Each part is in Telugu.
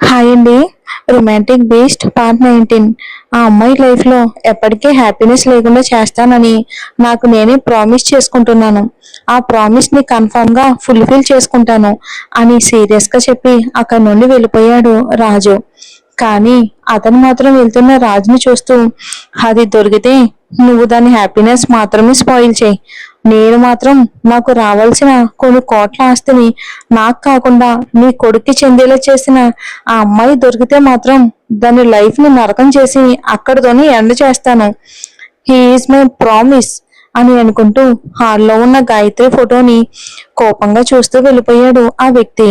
హాయ్ అండి. Romantic beast part 19. ఆ అమ్మాయి లైఫ్లో ఎప్పటికీ హ్యాపీనెస్ లేకుండా చేస్తానని నాకు నేనే ప్రామిస్ చేసుకుంటున్నాను. ఆ ప్రామిస్ని కన్ఫామ్గా ఫుల్ఫిల్ చేసుకుంటాను అని సీరియస్గా చెప్పి అక్కడి నుండి వెళ్ళిపోయాడు రాజు. కానీ అతను మాత్రం వెళ్తున్న రాజుని చూస్తూ, అది దొరికితే నువ్వు దాని హ్యాపీనెస్ మాత్రమే స్పాయిల్ చేయి. నేను మాత్రం నాకు రావాల్సిన కొన్ని కోట్ల ఆస్తిని నాకు కాకుండా నీ కొడుక్కి చెందేలా చేసిన ఆ అమ్మాయి దొరికితే మాత్రం దాని లైఫ్ ని నరకం చేసి అక్కడితోనే ఎండ్ చేస్తాను. హీఈస్ మై ప్రామిస్ అని అనుకుంటూ హాల్లో ఉన్న గాయత్రి ఫోటోని కోపంగా చూస్తూ వెళ్ళిపోయాడు ఆ వ్యక్తి.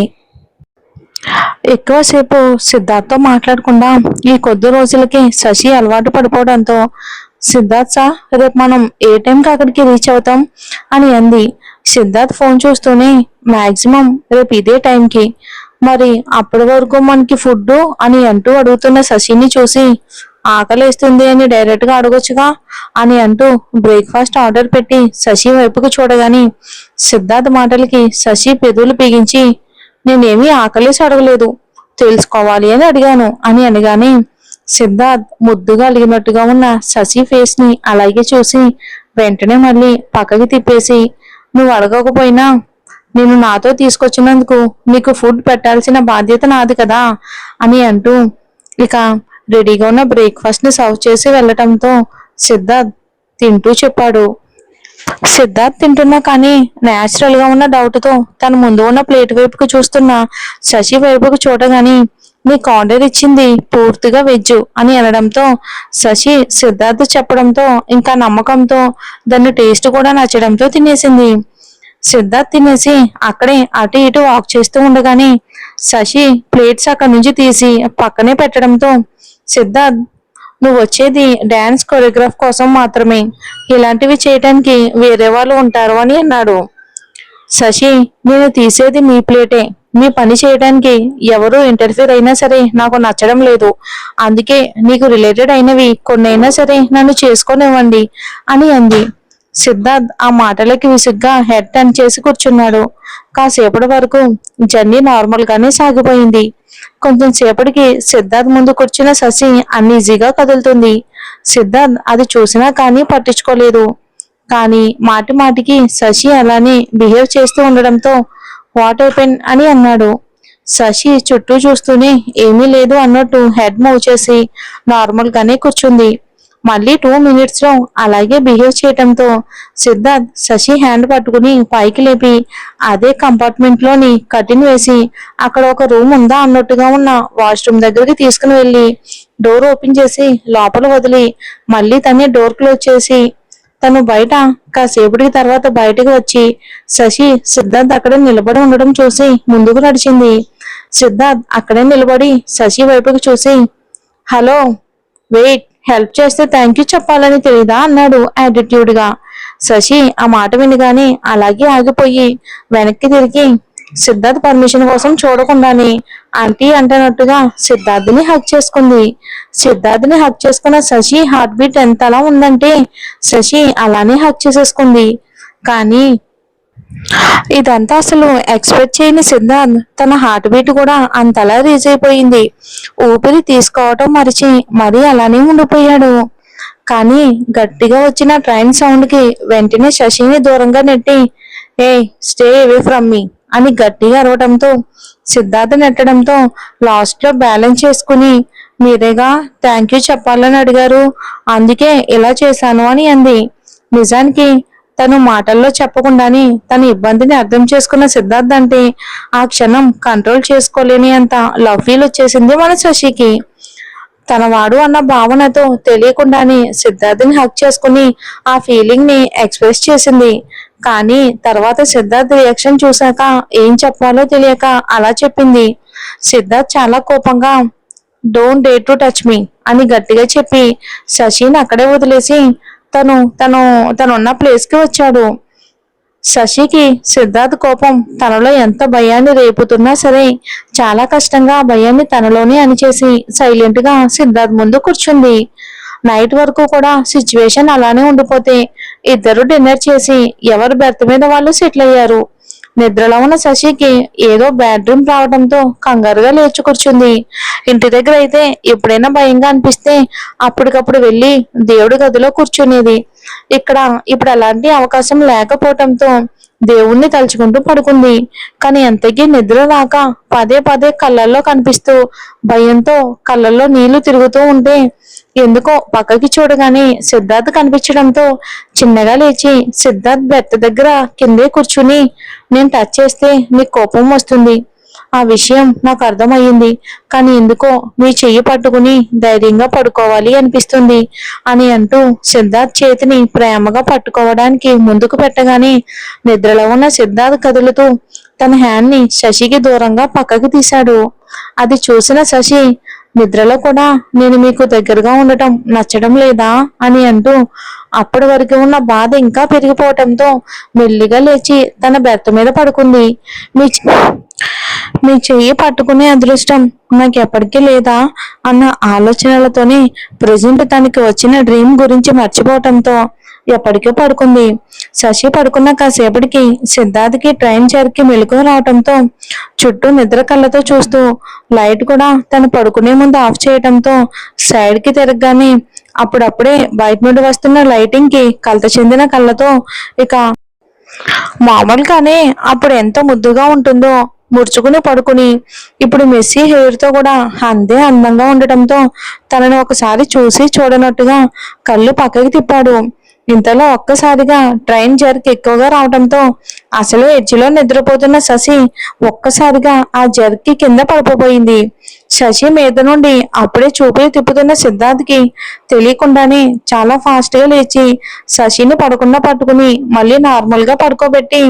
ఎక్కువసేపు సిద్ధార్థ్తో మాట్లాడకుండా ఈ కొద్ది రోజులకి శశి అలవాటు పడిపోవడంతో, సిద్ధార్థ్ సార్, రేపు మనం ఏ టైంకి అక్కడికి రీచ్ అవుతాం అని అంది. సిద్ధార్థ్ ఫోన్ చూస్తూనే, మాక్సిమం రేపు ఇదే టైంకి, మరి అప్పటి వరకు మనకి ఫుడ్ అని అంటూ అడుగుతున్న శశిని చూసి, ఆకలేస్తుంది అని డైరెక్ట్ గా అడగొచ్చుగా అని అంటూ బ్రేక్ఫాస్ట్ ఆర్డర్ పెట్టి శశి వైపుకు చూడగాని, సిద్ధార్థ్ మాటలకి శశి పెదవులు బిగించి, నేనేమీ ఆకలేసి అడగలేదు, తెలుసుకోవాలి అని అడిగాను అని అనగానే, సిద్ధార్థ్ ముద్దుగా అలిగినట్టుగా ఉన్న శశి ఫేస్ ని అలాగే చూసి వెంటనే మళ్ళీ పక్కకి తిప్పేసి, నువ్వు అడగకపోయినా నేను నాతో తీసుకొచ్చినందుకు నీకు ఫుడ్ పెట్టాల్సిన బాధ్యత నాది కదా అని అంటూ ఇక రెడీగా ఉన్న బ్రేక్ఫాస్ట్ ని సర్వ్ చేసి వెళ్ళటంతో సిద్ధార్థ్ తింటూ చెప్పాడు. సిద్ధార్థ్ తింటున్నా కానీ నేచురల్ గా ఉన్న డౌట్ తో తన ముందు ఉన్న ప్లేట్ వైపుకు చూస్తున్న శశి వైపుకు చూడగాని, నీకు ఆర్డర్ ఇచ్చింది పూర్తిగా వెజ్ అని అనడంతో శశి సిద్ధార్థ్ చెప్పడంతో ఇంకా నమ్మకంతో దాని టేస్ట్ కూడా నచ్చడంతో తినేసింది. సిద్ధార్థ్ తినేసి అక్కడే అటు ఇటు వాక్ చేస్తూ ఉండగానే శశి ప్లేట్స్ అక్కడి నుంచి తీసి పక్కనే పెట్టడంతో, సిద్ధార్థ్, నువ్వు వచ్చేది డాన్స్ కొరియోగ్రాఫ్ కోసం మాత్రమే, ఇలాంటివి చేయడానికి వేరే వాళ్ళు ఉంటారు అని అన్నాడు. శశి, నేను తీసేది మీ ప్లేటే, మీ పని చేయడానికి ఎవరు ఇంటర్ఫీర్ అయినా సరే నాకు నచ్చడం లేదు, అందుకే నీకు రిలేటెడ్ అయినవి కొన్నైనా సరే నన్ను చేసుకోనివ్వండి అని అంది. సిద్ధార్థ్ ఆ మాటలకి విసుగ్గా హెడ్ టర్న్ చేసి కూర్చున్నాడు. కాసేపటి వరకు జర్నీ నార్మల్ గానే సాగిపోయింది. కొంచెం సేపటికి సిద్ధార్థ్ ముందు కూర్చున్న శశి అన్ఈజీగా కదులుతుంది. సిద్ధార్థ్ అది చూసినా కానీ పట్టించుకోలేదు. కానీ మాటి మాటికి శశి అలానే బిహేవ్ చేస్తూ ఉండడంతో, వాట్ హ్యాపెన్ అని అన్నాడు. శశి చుట్టూ చూస్తూనే ఏమీ లేదు అన్నట్టు హెడ్ మూవ్ చేసి నార్మల్ గానే కూర్చుంది. మళ్ళీ 2 minutes లో అలాగే బిహేవ్ చేయటంతో సిద్ధార్థ్ శశి హ్యాండ్ పట్టుకుని పైకి లేపి అదే కంపార్ట్మెంట్ లోని కర్టెన్ వేసి అక్కడ ఒక రూమ్ ఉందా అన్నట్టుగా ఉన్న వాష్రూమ్ దగ్గరికి తీసుకుని వెళ్ళి డోర్ ఓపెన్ చేసి లోపల వదిలి మళ్ళీ తనే డోర్ క్లోజ్ చేసి తను బయట కాసేపటికి తర్వాత బయటకు వచ్చి శశి సిద్ధార్థ్ అక్కడే నిలబడి ఉండడం చూసి ముందుకు నడిచింది. సిద్ధార్థ్ అక్కడే నిలబడి శశి వైపుకు చూసి, హలో, వెయిట్, హెల్ప్ చేస్తే థ్యాంక్ యూ చెప్పాలని తెలీదా అన్నాడు యాటిట్యూడ్ గా. శశి ఆ మాట వినగానే అలాగే ఆగిపోయి వెనక్కి తిరిగి సిద్ధార్థ్ పర్మిషన్ కోసం చూడకుండానే ఆంటీ అంటున్నట్టుగా సిద్ధార్థ్ని హక్ చేసుకుంది. సిద్ధార్థ్ని హక్ చేసుకున్న శశి హార్ట్ బీట్ ఎంతలా ఉందంటే శశి అలానే హక్ చేసేసుకుంది. కానీ ఇదంతా అసలు ఎక్స్పెక్ట్ చేయని సిద్ధార్థ్ తన హార్ట్ బీట్ కూడా అంతలా రీజ్ అయిపోయింది. ఊపిరి తీసుకోవటం మరిచి మరీ అలానే ఉండిపోయాడు. కానీ గట్టిగా వచ్చిన ట్రైన్ సౌండ్ కి వెంటనే శశిని దూరంగా నెట్టి, ఏ స్టే అవే ఫ్రమ్ మీ అని గట్టిగా అరవటంతో సిద్ధార్థ్ నెట్టడంతో లాస్ట్ లో బ్యాలెన్స్ చేసుకుని, మీరేగా థ్యాంక్ యూ చెప్పాలని అడిగారు, అందుకే ఇలా చేశాను అని అంది. నిజానికి తను మాటల్లో చెప్పకుండానే తన ఇబ్బందిని అర్థం చేసుకున్న సిద్ధార్థ్ అంటే ఆ క్షణం కంట్రోల్ చేసుకోలేని అంత లవ్ ఫీల్ వచ్చేసింది మన శశికి. తన వాడు అన్న భావనతో తెలియకుండానే సిద్ధార్థ్ని హక్ చేసుకుని ఆ ఫీలింగ్ ని ఎక్స్ప్రెస్ చేసింది. కానీ తర్వాత సిద్ధార్థ్ రియాక్షన్ చూశాక ఏం చెప్పాలో తెలియక అలా చెప్పింది. సిద్ధార్థ్ చాలా కోపంగా, don't dare to touch me అని గట్టిగా చెప్పి శశిని అక్కడే వదిలేసి తను తను తనున్న ప్లేస్ కి వచ్చాడు. శశికి సిద్ధార్థ్ కోపం తనలో ఎంత భయాన్ని రేపుతున్నా సరే చాలా కష్టంగా ఆ భయాన్ని తనలోనే అణిచేసి సైలెంట్ గా సిద్ధార్థ్ ముందు కూర్చుంది. నైట్ వరకు కూడా సిచ్యువేషన్ అలానే ఉండిపోతే ఇద్దరు డిన్నర్ చేసి ఎవరు బెర్త్ మీద వాళ్ళు సెటిల్ అయ్యారు. నిద్రలో ఉన్న శశికి ఏదో బ్యాడ్ డ్రీమ్ రావడంతో కంగారుగా లేచి కూర్చుంది. ఇంటి దగ్గర అయితే ఎప్పుడైనా భయంగా అనిపిస్తే అప్పటికప్పుడు వెళ్ళి దేవుడి గదిలో కూర్చునేది. ఇక్కడ ఇప్పుడు అలాంటి అవకాశం లేకపోవటంతో దేవుణ్ణి తలుచుకుంటూ పడుకుంది. కానీ ఎంతకీ నిద్ర రాక పదే పదే కళ్ళల్లో కనిపిస్తూ భయంతో కళ్ళల్లో నీళ్లు తిరుగుతూ ఉంటే ఎందుకో పక్కకి చూడగానే సిద్ధార్థ్ కనిపించడంతో చిన్నగా లేచి సిద్ధార్థ్ బెర్త్ దగ్గర కిందే కూర్చుని, నేను టచ్ చేస్తే నీకు కోపం వస్తుంది, ఆ విషయం నాకు అర్థమయ్యింది. కానీ ఎందుకో మీ చెయ్యి పట్టుకుని ధైర్యంగా పడుకోవాలి అనిపిస్తుంది అని అంటూ సిద్ధార్థ్ చేతిని ప్రేమగా పట్టుకోవడానికి ముందుకు పెట్టగానే నిద్రలో ఉన్న సిద్ధార్థ్ కదులుతూ తన హ్యాండ్ ని శశికి దూరంగా పక్కకి తీశాడు. అది చూసిన శశి, నిద్రలో కూడా నేను మీకు దగ్గరగా ఉండటం నచ్చడం లేదా అని అంటూ అప్పటి వరకు ఉన్న బాధ ఇంకా పెరిగిపోవటంతో మెల్లిగా లేచి తన బెర్త్ మీద పడుకుంది. మీ మీ చెయ్యి పట్టుకునే అదృష్టం నాకు ఎప్పటికీ లేదా అన్న ఆలోచనలతోనే ప్రజెంట్ తనకి వచ్చిన డ్రీమ్ గురించి మర్చిపోవటంతో ఎప్పటికీ పడుకుంది. శశి పడుకున్న కాసేపటికి సిద్ధార్థ్కి ట్రైన్ చేరికి మెలకువ రావటంతో చుట్టూ నిద్ర కళ్ళతో చూస్తూ లైట్ కూడా తను పడుకునే ముందు ఆఫ్ చేయటంతో సైడ్ కి తిరగగానే అప్పుడప్పుడే బయట నుండి వస్తున్న లైటింగ్ కి కలత చెందిన కళ్ళతో ఇక మామూలుగానే అప్పుడు ఎంత ముద్దుగా ఉంటుందో ముడుచుకుని పడుకుని ఇప్పుడు మెస్సీ హెయిర్ తో కూడా అంతే అందంగా ఉండటంతో తనని ఒకసారి చూసి చూడనట్టుగా కళ్ళు పక్కకి తిప్పాడు. ఇంతలో ఒక్కసారిగా ట్రైన్ జర్క్ ఎక్కువగా రావడంతో అసలు ఎడ్జిలో నిద్రపోతున్న శశి ఒక్కసారిగా ఆ జర్క్ కింద పడిపోయింది. శశి మీద నుండి అప్పుడే చూపులు తిప్పుతున్న సిద్ధార్థ్కి తెలియకుండానే చాలా ఫాస్ట్ గా లేచి శశిని పట్టుకుని మళ్ళీ నార్మల్ గా పడుకోబెట్టి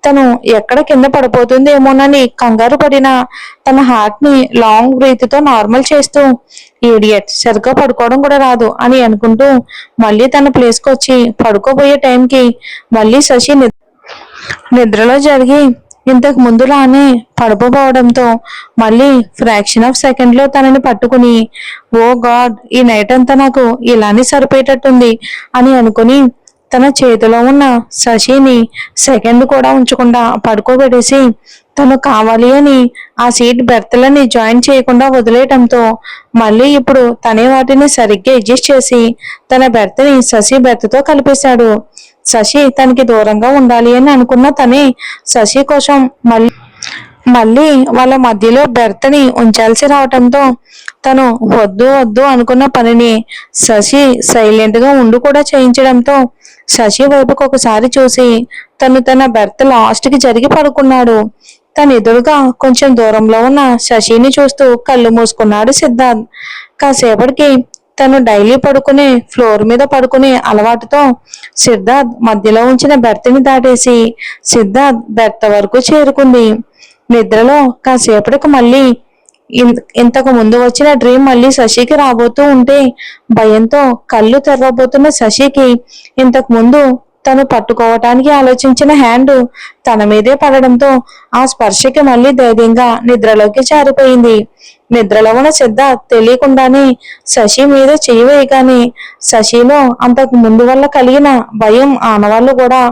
తను ఎక్కడ కింద పడిపోతుందేమోనని కంగారు పడిన తన హార్ట్ ని లాంగ్ బ్రీత్ తో నార్మల్ చేస్తూ, ఈడియట్, సరిగ్గా పడుకోవడం కూడా రాదు అని అనుకుంటూ మళ్ళీ తన ప్లేస్ కి వచ్చి పడుకోబోయే టైంకి మళ్ళీ శశి నిద్రలో జరిగి ఇంతకు ముందులానే పడిపోవడంతో మళ్ళీ ఫ్రాక్షన్ ఆఫ్ సెకండ్ లో తనని పట్టుకుని, ఓ గాడ్, ఈ నైట్ అంతా నాకు ఇలానే సరిపోయేటట్టుంది అని అనుకుని తన చేతిలో ఉన్న శశిని సెకండ్ కూడా ఉంచకుండా పడుకోబెట్టేసి తను కావాలి అని ఆ సీట్ బెర్త్లని జాయిన్ చేయకుండా వదిలేయటంతో మళ్ళీ ఇప్పుడు తనే వాటిని సరిగ్గా అడ్జస్ట్ చేసి తన బెర్త్ని శశి బెర్త్తో కలిపేశాడు. శశి తనకి దూరంగా ఉండాలి అని అనుకున్న తనే శశి కోసం మళ్ళీ వాళ్ళ మధ్యలో బెర్త్ని ఉంచాల్సి రావటంతో తను వద్దు వద్దు అనుకున్న పనిని శశి సైలెంట్ గా ఉండి కూడా చేయించడంతో శశి వైపుకు ఒకసారి చూసి తన బెర్త్ లాస్ట్ కి జరిగి పడుకున్నాడు. తన ఎదురుగా కొంచెం దూరంలో ఉన్న శశిని చూస్తూ కళ్ళు మూసుకున్నాడు సిద్ధార్థ్. కాసేపటికి తను డైలీ పడుకునే ఫ్లోర్ మీద పడుకునే అలవాటుతో సిద్ధార్థ్ మధ్యలో ఉంచిన బెర్త్ని దాటేసి సిద్ధార్థ్ బెర్త్ వరకు చేరుకుంది. నిద్రలో కాసేపటికి మళ్ళీ ఇంతకు ముందు వచ్చిన డ్రీమ్ మళ్ళీ శశికి రాబోతూ ఉంటే భయంతో కళ్ళు తెరవబోతున్న శశికి ఇంతకు ముందు తను పట్టుకోవటానికి ఆలోచించిన హ్యాండ్ తన మీదే పడడంతో ఆ స్పర్శకి మళ్ళీ ధైర్యంగా నిద్రలోకి జారిపోయింది. నిద్రలో ఉన్న సిద్ధార్థ్ తెలియకుండానే శశి మీద చేయి వేయగానే శశిలో అంతకు ముందు వల్ల కలిగిన భయం ఆనవాళ్ళు కూడా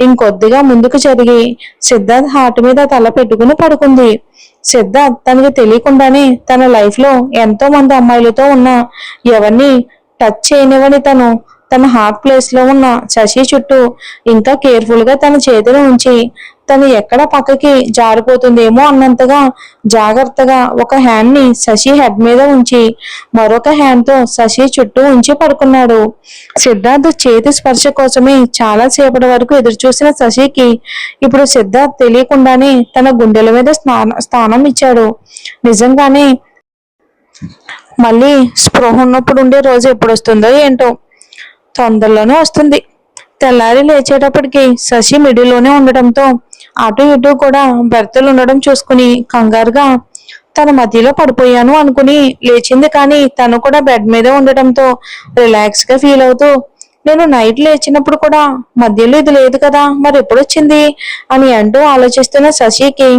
ఇంకొద్దిగా ముందుకు జరిగి సిద్ధార్థ్ హార్ట్ మీద తల పెట్టుకుని పడుకుంది. సిద్ధార్థ్ తనకి తెలియకుండానే తన లైఫ్ లో ఎంతో మంది అమ్మాయిలతో ఉన్న ఎవరిని టచ్ చేయనివని తన హార్ట్ ప్లేస్ లో ఉన్న శశి చుట్టూ ఇంకా కేర్ఫుల్ గా తన చేతిని ఉంచి తను ఎక్కడ పక్కకి జారిపోతుందేమో అన్నంతగా జాగ్రత్తగా ఒక హ్యాండ్ ని శశి హెడ్ మీద ఉంచి మరొక హ్యాండ్ తో శశి చుట్టూ ఉంచి పడుకున్నాడు. సిద్ధార్థ్ చేతి స్పర్శ కోసమే చాలా సేపటి వరకు ఎదురు చూసిన శశికి ఇప్పుడు సిద్ధార్థ్ తెలియకుండానే తన గుండెల మీద స్థానం ఇచ్చాడు. నిజంగానే మళ్ళీ స్పృహ ఉన్నప్పుడు ఉండే రోజు ఎప్పుడు వస్తుందో ఏంటో, తొందరలోనే వస్తుంది. తెల్లారి లేచేటప్పటికి శశి మిడిల్లోనే ఉండటంతో అటు ఇటు కూడా బెర్తలు ఉండడం చూసుకుని కంగారుగా తన మధ్యలో పడిపోయాను అనుకుని లేచింది. కానీ తను కూడా బెడ్ మీదే ఉండటంతో రిలాక్స్ గా ఫీల్ అవుతూ, నేను నైట్ లేచినప్పుడు కూడా మధ్యలో ఇది లేదు కదా, మరి ఎప్పుడు వచ్చింది అని అంటూ ఆలోచిస్తున్న శశికి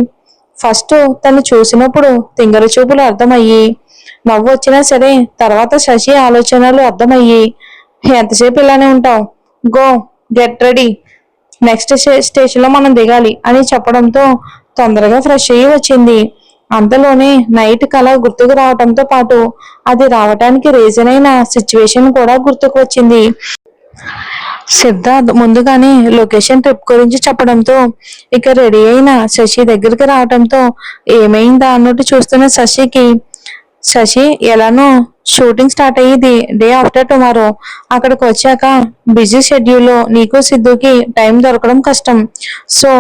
ఫస్ట్ తను చూసినప్పుడు తింగర చూపులు అర్థమయ్యి నవ్వు వచ్చినా సరే తర్వాత శశి ఆలోచనలు అర్థమయ్యి, ఎంతసేపు ఇలానే ఉంటావు, go get ready next station లో మనం దిగాలి అని చెప్పడంతో తొందరగా ఫ్రెష్ అయ్యి వచ్చింది. అంతలోనే నైట్ కళ గుర్తుకు రావడంతో పాటు అది రావడానికి రీజన్ అయిన సిచ్యువేషన్ కూడా గుర్తుకు వచ్చింది. సిద్ధార్థ్ ముందుగానే లొకేషన్ ట్రిప్ గురించి చెప్పడంతో ఇక రెడీ అయిన శశి దగ్గరికి రావడంతో ఏమైందా అన్నట్టు చూస్తున్న శశి ఎలానో షూటింగ్ స్టార్ట్ అయ్యేది డే ఆఫ్టర్ టుమారో. అక్కడికి వచ్చాక బిజీ షెడ్యూల్లో నీకు సిద్ధుకి టైం దొరకడం కష్టం. సో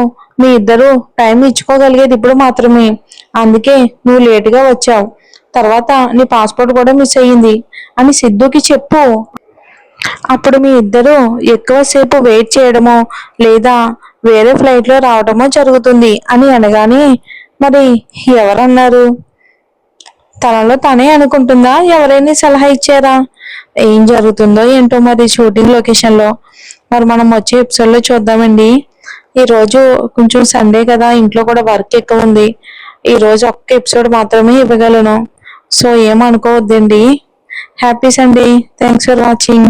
మీ ఇద్దరు టైం ఇచ్చుకోగలిగేది ఇప్పుడు మాత్రమే. అందుకే నువ్వు లేటుగా వచ్చావు. తర్వాత నీ పాస్పోర్ట్ కూడా మిస్ అయ్యింది అని సిద్ధుకి చెప్పు. అప్పుడు మీ ఇద్దరు ఎక్కువసేపు వెయిట్ చేయడమో లేదా వేరే ఫ్లైట్ లో రావడమో జరుగుతుంది అని అనగానే మరి ఎవరన్నారు? తనలో తనే అనుకుంటుందా, ఎవరైనా సలహా ఇచ్చారా? ఏం జరుగుతుందో ఏంటో మరి షూటింగ్ లొకేషన్ లో. మరి మనం వచ్చే ఎపిసోడ్ లో చూద్దామండి. ఈ రోజు కొంచెం సండే కదా, ఇంట్లో కూడా వర్క్ ఎక్కువ ఉంది. ఈ రోజు ఒక్క ఎపిసోడ్ మాత్రమే ఇవ్వగలను. సో ఏమనుకోవద్దండి. Happy Sunday. Thanks for watching.